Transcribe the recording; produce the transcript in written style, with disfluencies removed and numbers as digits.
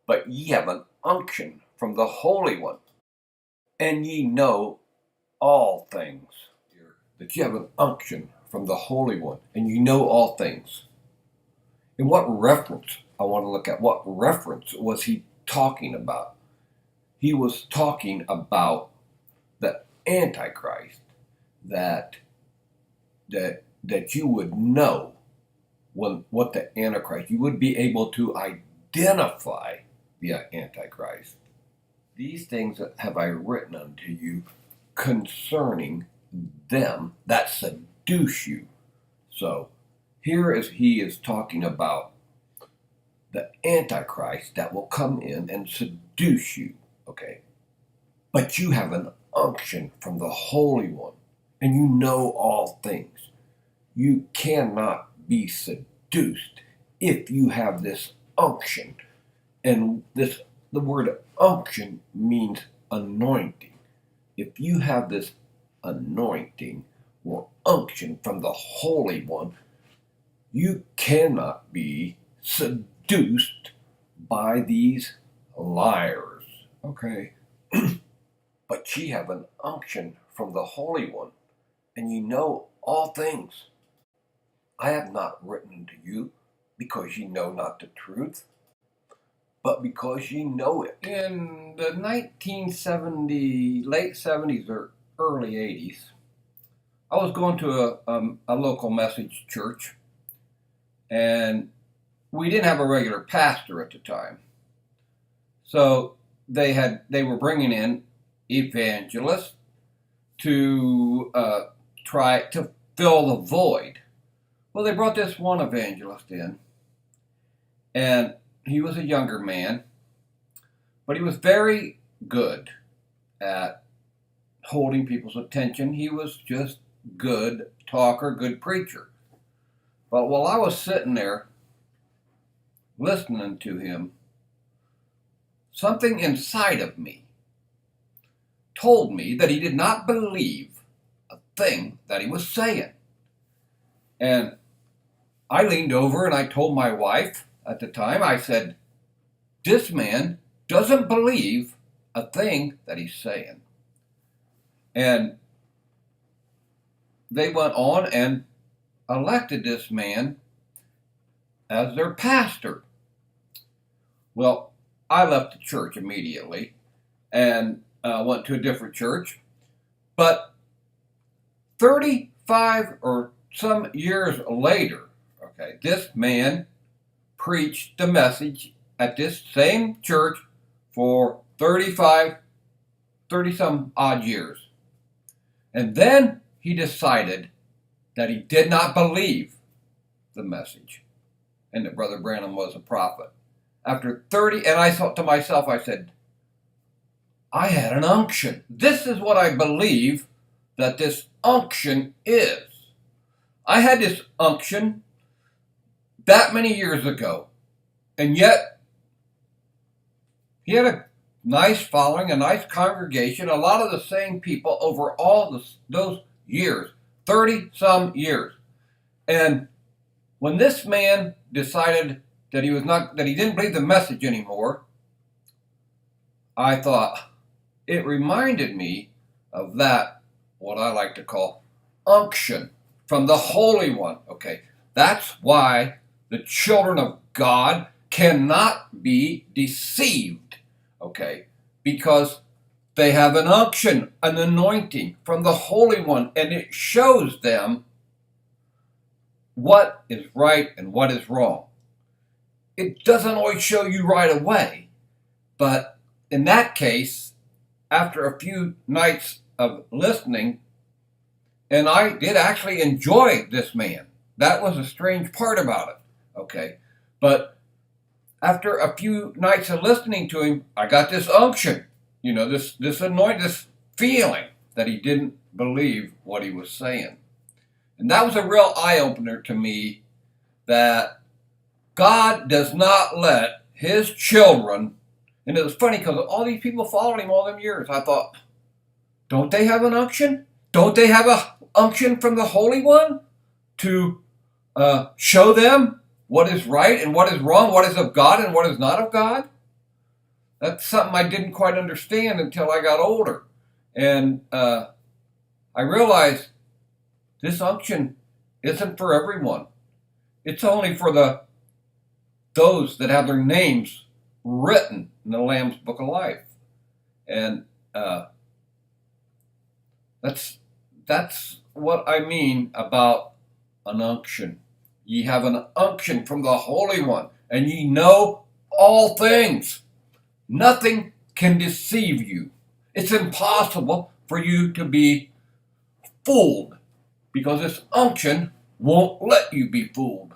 but ye have an unction from the Holy One, and ye know all things. That you have an unction from the Holy One, and you know all things. And what reference, I want to look at, what reference was he talking about? He was talking about the Antichrist, that you would know what the Antichrist, you would be able to identify the Antichrist. These things have I written unto you concerning them that seduce you. So here he is talking about the Antichrist that will come in and seduce you, okay? But you have an unction from the Holy One, and you know all things. You cannot be seduced if you have this unction. And the word unction means anointing. If you have this anointing or unction from the Holy One, you cannot be seduced by these liars. Okay? But ye have an unction from the Holy One, and ye know all things. I have not written to you because ye know not the truth, but because ye know it. In the 1970, late 70s or early 80s, I was going to a local message church, and we didn't have a regular pastor at the time. So they were bringing in evangelists to try to fill the void. Well, they brought this one evangelist in, and he was a younger man, but he was very good at holding people's attention. He was just good talker, good preacher. But while I was sitting there listening to him, something inside of me told me that he did not believe a thing that he was saying. And I leaned over and I told my wife at the time, I said, this man doesn't believe a thing that he's saying. And they went on and elected this man as their pastor. Well, I left the church immediately and went to a different church. But 35 or some years later, okay, this man preached the message at this same church for 30 some odd years. And then he decided that he did not believe the message and that Brother Branham was a prophet. After 30, and I thought to myself, I said, I had an unction. This is what I believe that this unction is. I had this unction that many years ago, and yet he had a nice following, a nice congregation, a lot of the same people over all those years, 30 some years. And when this man decided that he didn't believe the message anymore, I thought it reminded me of that, what I like to call unction from the Holy One. Okay, that's why the children of God cannot be deceived. Okay, because they have an unction, an anointing from the Holy One, and it shows them what is right and what is wrong. It doesn't always show you right away, but in that case, after a few nights of listening, and I did actually enjoy this man. That was a strange part about it, okay? But after a few nights of listening to him, I got this unction, this anointing, this feeling that he didn't believe what he was saying. And that was a real eye-opener to me, that God does not let his children, and it was funny because all these people followed him all them years. I thought, don't they have an unction? Don't they have an unction from the Holy One to show them what is right and what is wrong, what is of God and what is not of God? That's something I didn't quite understand until I got older. And I realized this unction isn't for everyone. It's only for those that have their names written in the Lamb's Book of Life. And that's what I mean about an unction. Ye have an unction from the Holy One, and ye know all things. Nothing can deceive you. It's impossible for you to be fooled, because this unction won't let you be fooled.